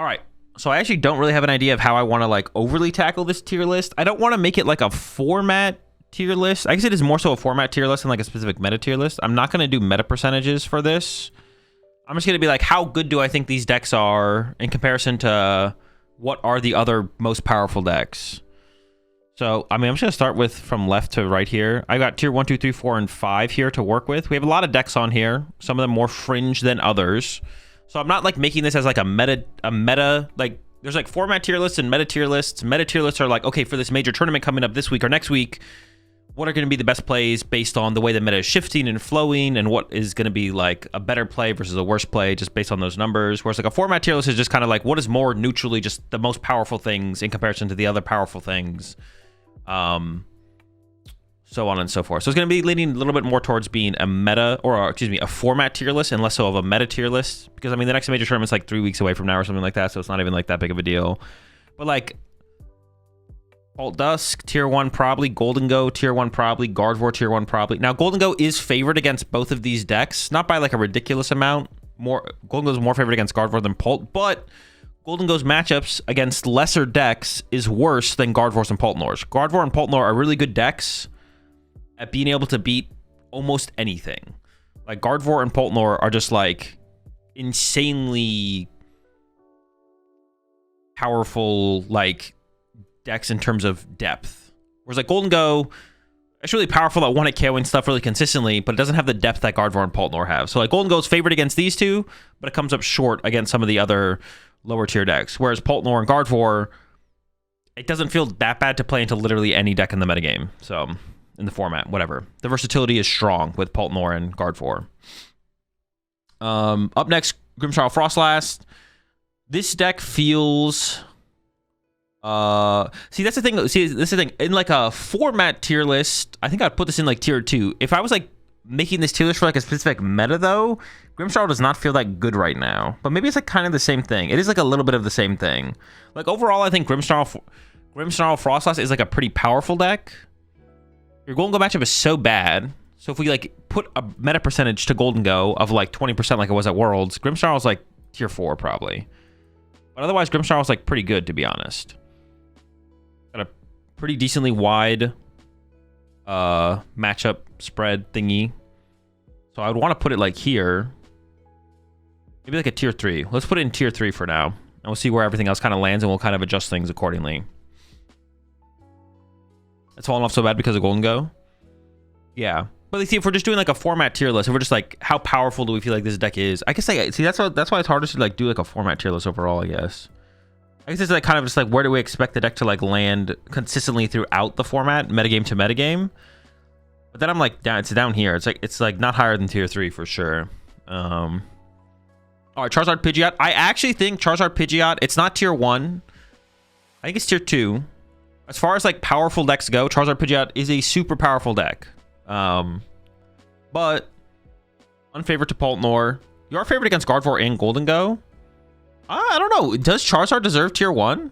All right. So I actually don't really have an idea of how I want to like overly tackle this tier list. I don't want to make it like a format tier list. I guess it is more so a format tier list than like a specific meta tier list. I'm not going to do meta percentages for this. I'm just going to be like, how good do I think these decks are in comparison to what are the other most powerful decks? So, I mean, I'm just going to start with from left to right here. I got tier 1, 2, 3, 4, and 5 here to work with. We have a lot of decks on here. Some of them more fringe than others. So I'm not like making this as like a meta, like there's like format tier lists and meta tier lists. Meta tier lists are like, okay, for this major tournament coming up this week or next week, what are going to be the best plays based on the way the meta is shifting and flowing, and what is going to be like a better play versus a worse play just based on those numbers. Whereas like a format tier list is just kind of like, what is more neutrally just the most powerful things in comparison to the other powerful things. So on and so forth. So it's going to be leaning a little bit more towards being a meta, or excuse me, a format tier list, and less so of a meta tier list. Because I mean, the next major tournament's like 3 weeks away from now or something like that, so it's not even like that big of a deal. But like, Alt Dusk, tier 1 probably, Golden Go, tier 1 probably, Gardevoir, tier 1 probably. Now, Golden Go is favored against both of these decks, not by like a ridiculous amount. Golden Go is more favored against Gardevoir than Pult, but Golden Go's matchups against lesser decks is worse than Gardevoir's and Pultnor's. Gardevoir and Pultnor are really good decks at being able to beat almost anything. Like Gardevoir and Pultnor are just like insanely powerful like decks in terms of depth. Whereas like Golden Go, it's really powerful at one-hit KOing stuff really consistently, but it doesn't have the depth that Gardevoir and Pultnor have. So like Golden Go is favored against these two, but it comes up short against some of the other lower tier decks. Whereas Pultnor and Gardevoir, it doesn't feel that bad to play into literally any deck in the metagame. So in the format, whatever. The versatility is strong with Pultnor and Gardevoir. Up next, Grimmsnarl Frostlass. This deck feels... see, that's the thing. See, this is the thing. In like a format tier list, I think I'd put this in like tier 2. If I was like making this tier list for like a specific meta though, Grimmsnarl does not feel that good right now. But maybe it's like kind of the same thing. It is like a little bit of the same thing. Like overall, I think Grimmsnarl Frostlass is like a pretty powerful deck. Your Golden Go matchup is so bad. So if we like put a meta percentage to Golden Go of like 20% like it was at Worlds, Grimmsnarl is like tier 4 probably. But otherwise, Grimmsnarl is like pretty good, to be honest. Got a pretty decently wide matchup spread thingy. So I would want to put it like here. Maybe like a tier 3. Let's put it in tier 3 for now. And we'll see where everything else kind of lands, and we'll kind of adjust things accordingly. It's falling off so bad because of Golden Go. Yeah. But see, if we're just doing like a format tier list, if we're just like, how powerful do we feel like this deck is? I guess like, see, that's why it's hardest to like do like a format tier list overall, I guess. I guess it's like kind of just like, where do we expect the deck to like land consistently throughout the format, metagame to metagame? But then I'm like, it's down here. It's like not higher than tier 3 for sure. All right, Charizard Pidgeot. I actually think Charizard Pidgeot, it's not tier 1. I think it's tier 2. As far as like powerful decks go, Charizard Pidgeot is a super powerful deck. But unfavored to Pultnor. You are favored against Gardevoir and Golden Go. I don't know. Does Charizard deserve tier 1?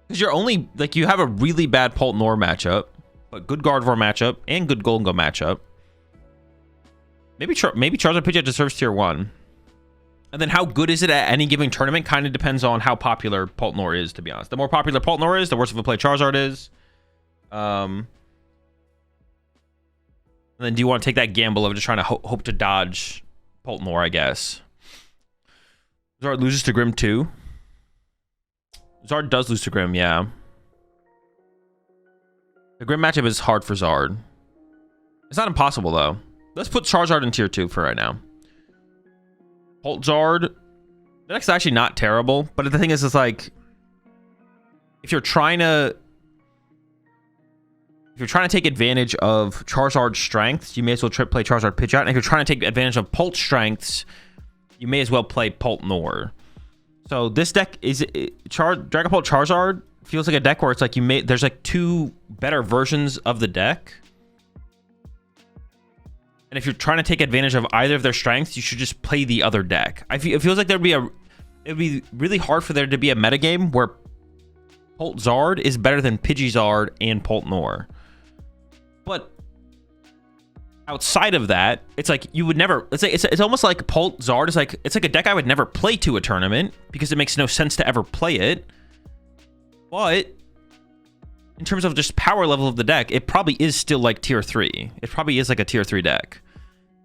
Because you're only like, you have a really bad Pultnor matchup, but good Gardevoir matchup and good Golden Go matchup. Maybe Charizard Pidgeot deserves tier 1. And then how good is it at any given tournament kind of depends on how popular Pultnor is, to be honest. The more popular Pultnor is, the worse of a play Charizard is. And then do you want to take that gamble of just trying to hope to dodge Pultnor, I guess? Zard loses to Grimm too. Zard does lose to Grimm, yeah. The Grimm matchup is hard for Zard. It's not impossible, though. Let's put Charizard in tier 2 for right now. Zard, that deck's actually not terrible, but the thing is, it's like, if you're trying to take advantage of Charizard's strengths, you may as well play Charizard Pidgeot. And if you're trying to take advantage of Pult's strengths, you may as well play Pultnor. So this deck is Dragon Pult Charizard feels like a deck where it's like there's like 2 better versions of the deck. And if you're trying to take advantage of either of their strengths, you should just play the other deck. It feels like it'd be really hard for there to be a metagame where Zard is better than Pidgeot and Pultnor. But outside of that, it's like you would never. Let's say it's almost like Pult Zard is like it's like a deck I would never play to a tournament because it makes no sense to ever play it. But in terms of just power level of the deck, it probably is still like tier 3. It probably is like a tier 3 deck.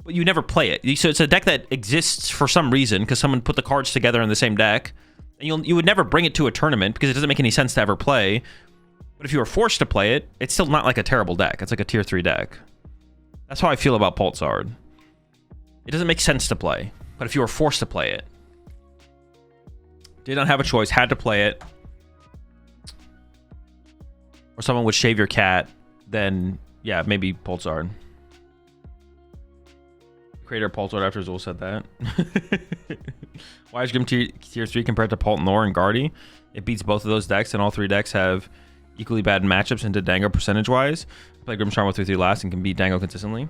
But you never play it. So it's a deck that exists for some reason because someone put the cards together in the same deck. And you would never bring it to a tournament because it doesn't make any sense to ever play. But if you were forced to play it, it's still not like a terrible deck. It's like a tier 3 deck. That's how I feel about Pult Zard. It doesn't make sense to play. But if you were forced to play it, did not have a choice, had to play it, or someone would shave your cat, then yeah, maybe Pult Zard. Creator of Pult Zard after Azul said that. Why is Grim tier 3 compared to Pult Nor and Guardy? It beats both of those decks, and all 3 decks have equally bad matchups into Dango percentage-wise. I played Grimmsnarl with 3-3 last and can beat Dango consistently.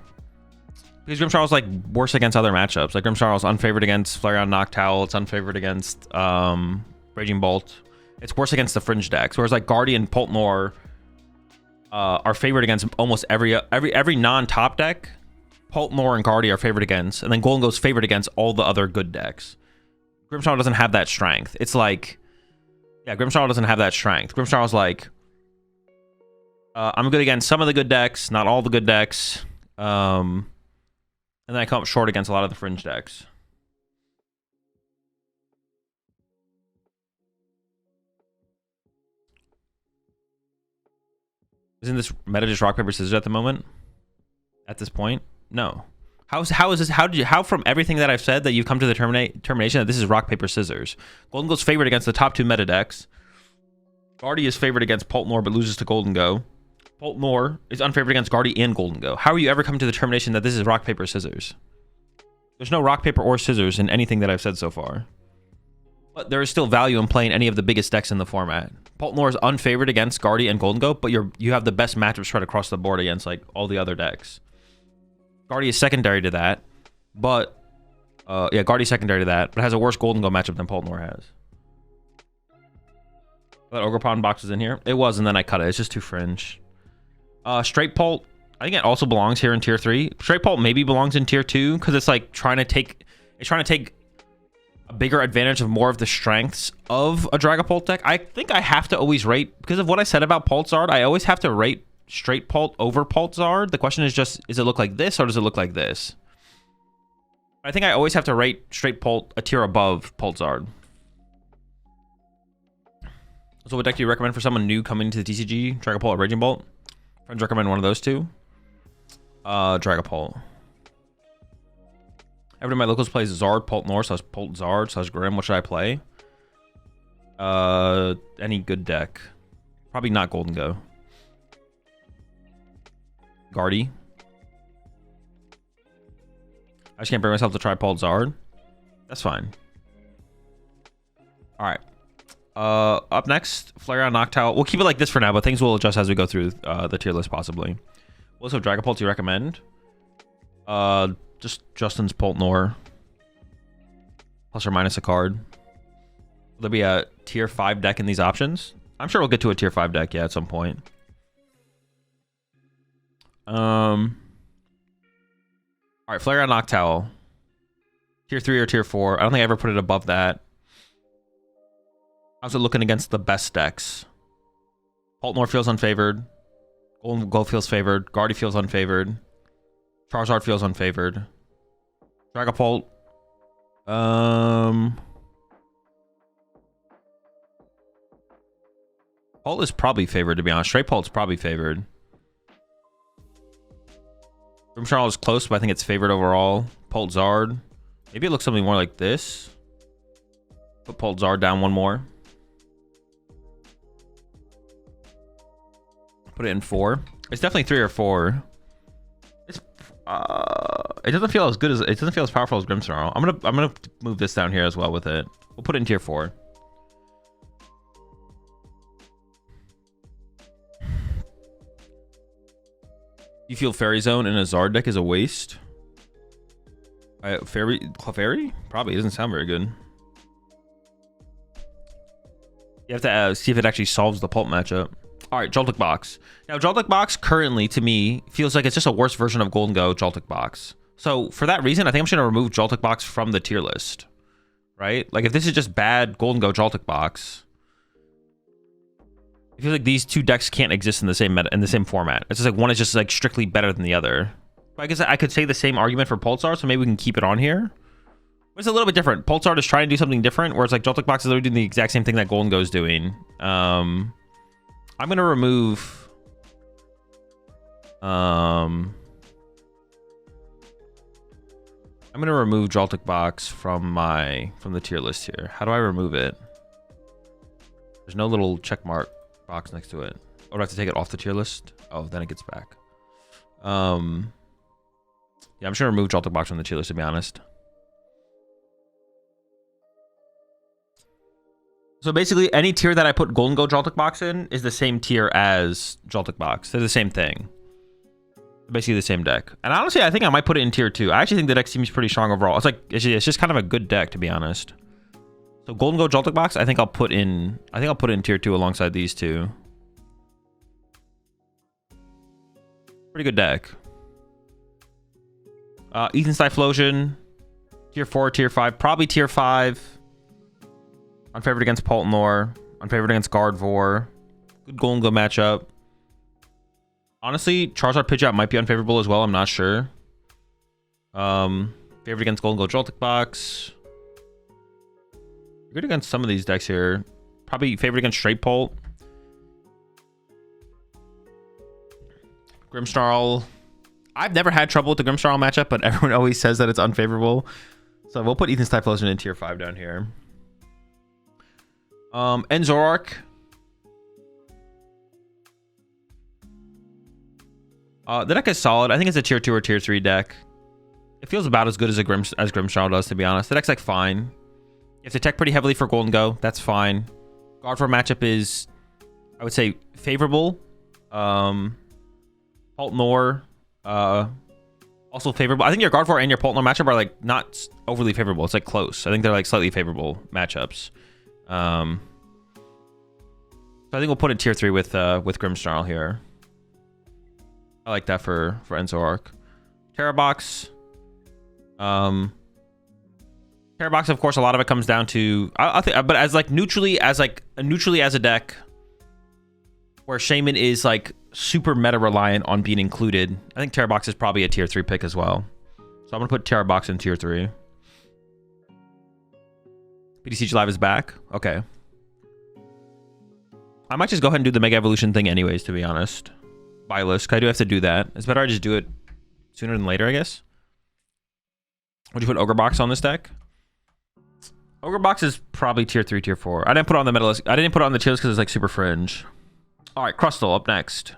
Because Grimmsnarl is like worse against other matchups. Like Grimmsnarl is unfavored against Flareon Noctowl. It's unfavored against Raging Bolt. It's worse against the Fringe decks. Whereas like Guardy and Pult Nor are favored against almost every non-top deck. Pult Nor and Guardy are favored against, and then Golden goes favored against all the other good decks. Grimmsnarl doesn't have that strength. It's like, yeah, Grimmsnarl doesn't have that strength. Grimmsnarl's like, I'm good against some of the good decks, not all the good decks, and then I come up short against a lot of the Fringe decks. Isn't this meta just rock paper scissors at the moment? At this point, no. How is this? How from everything that I've said that you've come to the termination that this is rock paper scissors? Golden Go's favored against the top 2 meta decks. Guardy is favored against Pult Nor but loses to Golden Go. Pult Nor is unfavored against Guardy and Golden Go. How are you ever coming to the determination that this is rock paper scissors? There's no rock paper or scissors in anything that I've said so far. But there is still value in playing any of the biggest decks in the format. Pult Nor is unfavored against Guardy and Golden Go, but you have the best matchup spread across the board against like all the other decks. Guardy is secondary to that, but yeah, Guardy's secondary to that, but has a worse Golden Go matchup than Pult Nor has. That Ogerpon box is in here. It was, and then I cut it. It's just too Fringe. Straight Pult, I think it also belongs here in tier 3. Straight Pult maybe belongs in tier 2 because it's like trying to take a bigger advantage of more of the strengths of a Dragapult deck. I think I have to always rate, because of what I said about Pult Zard, I always have to rate straight Pult over Pult Zard. The question is just, does it look like this or does it look like this? I think I always have to rate straight Pult a tier above Pult Zard. So what deck do you recommend for someone new coming to the TCG? Dragapult or Raging Bolt? Friends recommend one of those two. Dragapult. Every of my locals plays Zard, Pult Nor, so Pult Zard, so Grim. What should I play? Any good deck. Probably not Golden Go. Guardy. I just can't bring myself to try Pult Zard. That's fine. Alright. Up next, Flareon Noctowl. We'll keep it like this for now, but things will adjust as we go through the tier list, possibly. What also Dragapult do you recommend? Just Justin's Pult Nor. Plus or minus a card. Will there be a tier 5 deck in these options? I'm sure we'll get to a tier 5 deck, yeah, at some point. Alright, Flareon Noctowl. Tier 3 or tier 4. I don't think I ever put it above that. How's it looking against the best decks? Pult Nor feels unfavored. Golden Go feels favored. Guardy feels unfavored. Charizard feels unfavored. Dragapult. Pult is probably favored, to be honest. Straight Pult's probably favored. Grimmsnarl is close, but I think it's favored overall. Pult Zard. Maybe it looks something more like this. Put Pult Zard down one more. Put it in 4. It's definitely 3 or 4. It's it doesn't feel as good as, it doesn't feel as powerful as Grimmsnarl. I'm gonna move this down here as well with it. We'll put it in tier 4. You feel Fairy Zone in a Zard deck is a waste? Fairy? Probably. It doesn't sound very good. You have to see if it actually solves the Pult matchup. All right, Joltik Box. Now, Joltik Box currently, to me, feels like it's just a worse version of Golden Go Joltik Box. So, for that reason, I think I'm just going to remove Joltik Box from the tier list. Right? Like, if this is just bad Golden Go Joltik Box, I feel like these two decks can't exist in the same format. It's just like one is just like strictly better than the other. But I guess I could say the same argument for Pulsar, so maybe we can keep it on here. But it's a little bit different. Pulsar is trying to do something different, whereas like Joltik Box is literally doing the exact same thing that Golden Go is doing. I'm gonna remove Joltik Box from the tier list here. How do I remove it? There's no little check mark box next to it. Oh, do I have to take it off the tier list? Oh, then it gets back. Yeah, I'm just gonna remove Joltik Box from the tier list, to be honest. So basically, any tier that I put Golden Go Joltik Box in is the same tier as Joltik Box. They're the same thing. Basically the same deck. And honestly, I think I might put it in tier 2. I actually think the deck seems pretty strong overall. It's just kind of a good deck, to be honest. So Golden Go Joltik Box, I think I'll put in tier 2 alongside these two. Pretty good deck. Ethan's Typhlosion, tier 4, tier 5, probably tier 5. Unfavored against Paltnor, unfavored against Gardevoir. Good Golden Go matchup. Honestly, Charizard Pidgeot might be unfavorable as well. I'm not sure. Favored against Golden Go Joltik Box. Good against some of these decks here. Probably favored against Straight Pult. Grimmsnarl. I've never had trouble with the Grimmsnarl matchup, but everyone always says that it's unfavorable. So we'll put Ethan's Typhlosion in tier 5 down here. And Zoroark. The deck is solid. I think it's a tier 2 or tier 3 deck. It feels about as good as Grimmsnarl does, to be honest. The deck's like fine. If they tech pretty heavily for Golden Go, that's fine. Gardevoir matchup is, I would say, favorable. Paltnor, also favorable. I think your Gardevoir and your Paltnor matchup are like not overly favorable. It's like close. I think they're like slightly favorable matchups. So I think we'll put it tier 3 with Grimmsnarl here. I like that for Zoroark. Tera Box. Tera Box, of course, a lot of it comes down to I think, but as neutrally as a deck where Shaman is like super meta reliant on being included, I think Tera Box is probably a tier 3 pick as well. So I'm gonna put Tera Box in tier 3. PDCG Live is back. Okay. I might just go ahead and do the Mega Evolution thing anyways, to be honest. Buy list, because I do have to do that. It's better I just do it sooner than later, I guess. Would you put Ogre Box on this deck? Ogre Box is probably tier 3, tier 4. I didn't put it on the meta list. I didn't put it on the tier list because it's like super fringe. All right, Crustle up next.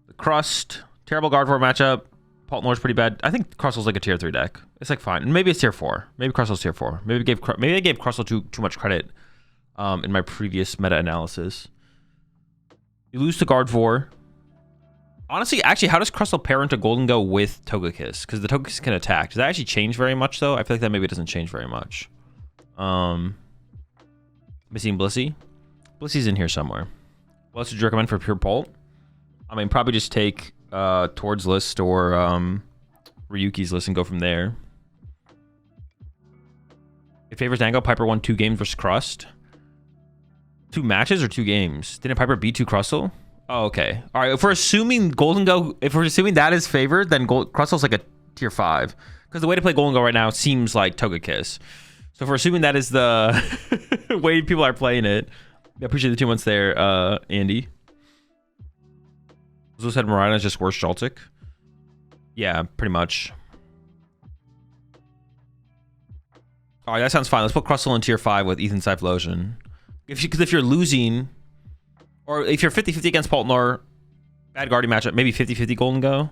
The Crust, terrible Gardevoir matchup. Paltnor's pretty bad. I think Crustle's like a tier 3 deck. It's like fine. Maybe it's tier 4. Maybe Crustle's tier 4. Maybe I gave Crustle too much credit in my previous meta analysis. You lose to Gardevoir. Honestly, actually, how does Crustle pair into Golden Go with Togekiss? Because the Togekiss can attack. Does that actually change very much, though? I feel like that maybe doesn't change very much. Missing Blissey. Blissey's in here somewhere. What else would you recommend for Pure Pult? I mean, probably just take Tord's list or Ryuki's list and go from there. It favors Dango. Piper won 2 games versus Crust. 2 matches or 2 games? Didn't Piper beat 2 Crustle? Oh, okay. All right. If we're assuming Golden Go, if we're assuming that is favored, then Crustle's like a tier 5. Because the way to play Golden Go right now seems like Togekiss. So if we're assuming that is the way people are playing it, I appreciate the 2 months there, Andy. Azul said Marina is just worse Joltik. Yeah, pretty much. All right, that sounds fine. Let's put Crustle in tier 5 with Ethan's Typhlosion. Because if you're losing, or if you're 50-50 against Paltnor, bad Guardian matchup, maybe 50-50 Golden Go.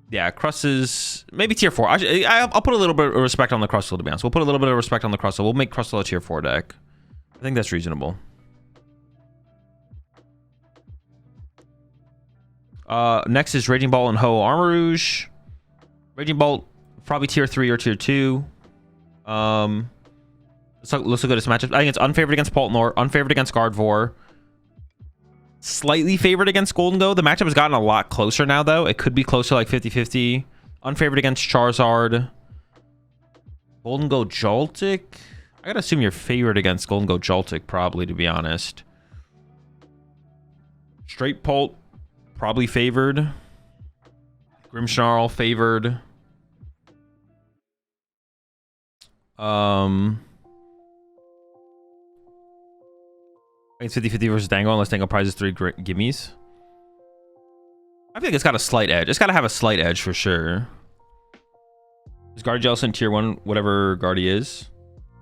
Yeah, Crust is maybe tier 4. I'll put a little bit of respect on the Crustle, to be honest. We'll put a little bit of respect on the Crustle. We'll make Crustle a tier 4 deck. I think that's reasonable. Next is Raging Ball and Ho Armarouge. Raging Ball, probably tier 3 or tier 2. Let's look at this matchup. I think it's unfavored against Poltnor, unfavored against Gardevoir, slightly favored against Golden Go. The matchup has gotten a lot closer now, though. It could be closer, like 50-50. Unfavored against Charizard. Golden Go Joltik. I gotta assume you're favored against Golden Go Joltik, probably, to be honest. Straight Polt, probably favored. Grimmsnarl favored. It's 50-50 versus Dango, unless Dango prizes 3 gimmies. I think it's got a slight edge. It's got to have a slight edge for sure. Is Guardy-Jellicent tier 1, whatever Guardy is?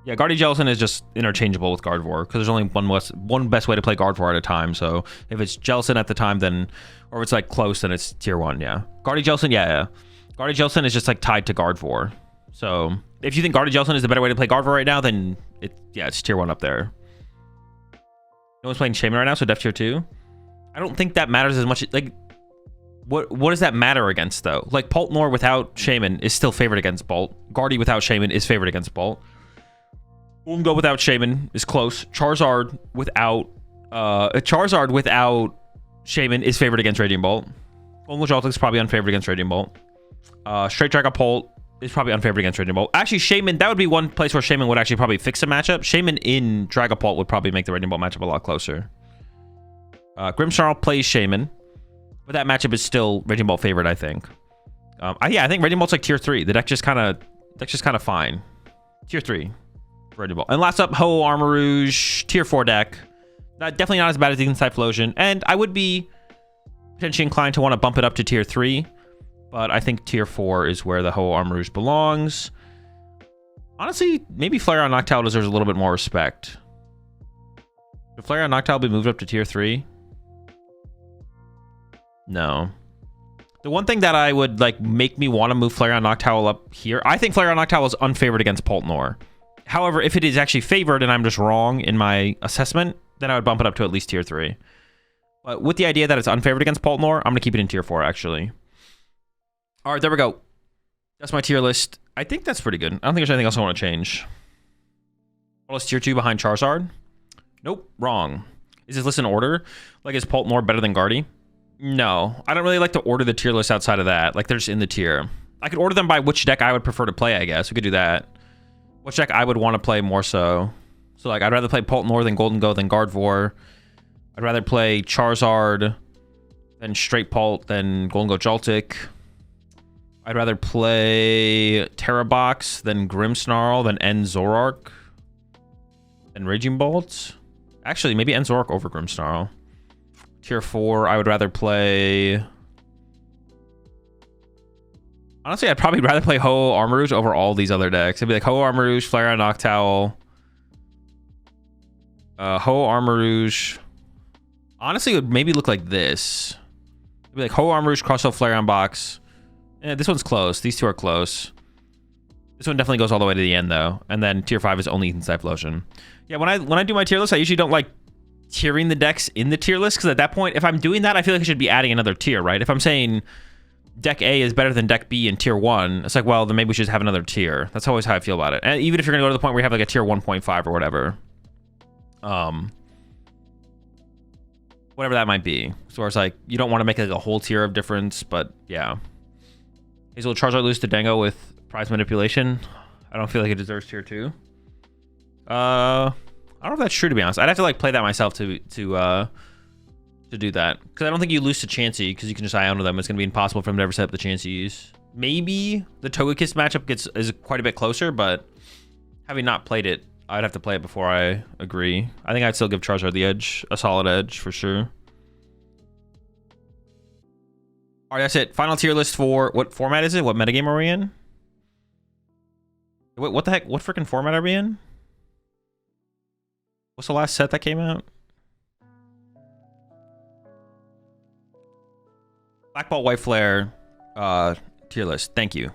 Yeah, Guardy-Jellicent is just interchangeable with Gardevoir, because there's only one best way to play Gardevoir at a time. So if it's Jellicent at the time, then, or if it's like close, then it's tier 1, yeah. Guardy-Jellicent, yeah. Guardy-Jellicent is just like tied to Gardevoir. So if you think Guardy-Jellicent is the better way to play Gardevoir right now, then it's tier 1 up there. No one's playing Shaman right now, so def tier 2. I don't think that matters as much. Like, what does that matter against, though? Like, Poltnor without Shaman is still favored against Bolt. Guardy without Shaman is favored against Bolt. Golden Go without Shaman is close. Charizard without Shaman is favored against Radiant Bolt. Golden Go Joltik is probably unfavored against Radiant Bolt. Straight Dragapult is probably unfavored against Radiant Bolt. Actually, Shaman, that would be one place where Shaman would actually probably fix a matchup. Shaman in Dragapult would probably make the Radiant Bolt matchup a lot closer. Grimmsnarl plays Shaman, but that matchup is still Radiant Bolt favored, I think. Yeah, I think Radiant Bolt's like tier 3. The deck's just kind of fine. Tier 3 for Radiant Bolt. And last up, Ho Armarouge, tier 4 deck. Definitely not as bad as Deacon Typhlosion. And I would be potentially inclined to want to bump it up to tier 3. But I think tier 4 is where the Ho Armarouge belongs. Honestly, maybe Flareon Noctowl deserves a little bit more respect. Should Flareon Noctowl be moved up to tier 3? No. The one thing that I would like make me want to move Flareon Noctowl up here, I think Flareon Noctowl is unfavored against Poltnor. However, if it is actually favored and I'm just wrong in my assessment, then I would bump it up to at least tier 3. But with the idea that it's unfavored against Poltnor, I'm going to keep it in tier 4, actually. All right, there we go. That's my tier list. I think that's pretty good. I don't think there's anything else I want to change. Well, it's tier 2 behind Charizard? Nope, wrong. Is this list in order? Like, is Poltnor better than Guardy? No. I don't really like to order the tier list outside of that. Like, they're just in the tier. I could order them by which deck I would prefer to play, I guess. We could do that. Which deck I would want to play more so. So, like, I'd rather play Poltnor than Golden Go than Gardevoir. I'd rather play Charizard than Straight Polt than Golden Go Joltik. I'd rather play Tera Box than Grimmsnarl than Zoroark than Raging Bolt. Actually, maybe Zoroark over Grimmsnarl. Tier 4, I would rather play... Honestly, I'd probably rather play Ho Armarouge over all these other decks. It'd be like Ho Armarouge, Flareon Noctowl, Ho Armarouge. Honestly, it would maybe look like this. It'd be like Ho Armarouge, Crustle, Flareon Box. This one's close. These two are close. This one definitely goes all the way to the end, though. And then tier 5 is only Ethan Typhlosion. Yeah, when I do my tier list, I usually don't like tiering the decks in the tier list, because at that point, if I'm doing that, I feel like I should be adding another tier, right? If I'm saying deck A is better than deck B in tier 1, it's like, well, then maybe we should have another tier. That's always how I feel about it. And even if you're going to go to the point where you have like a tier 1.5 or whatever. Whatever that might be. So it's like, you don't want to make like a whole tier of difference, but yeah. Azul Charizard lose to Dango with prize manipulation. I don't feel like it deserves tier 2. I don't know if that's true, to be honest. I'd have to like play that myself to do that, because I don't think you lose to Chansey, because you can just Iono them. It's gonna be impossible for them to ever set up the Chanseys. Maybe the Togekiss matchup is quite a bit closer, but having not played it, I'd have to play it before I agree. I think I'd still give Charizard the edge, a solid edge for sure. All right, that's it. Final tier list for what format is it? What metagame are we in? What the heck? What freaking format are we in? What's the last set that came out? Black Ball, White Flare, tier list. Thank you.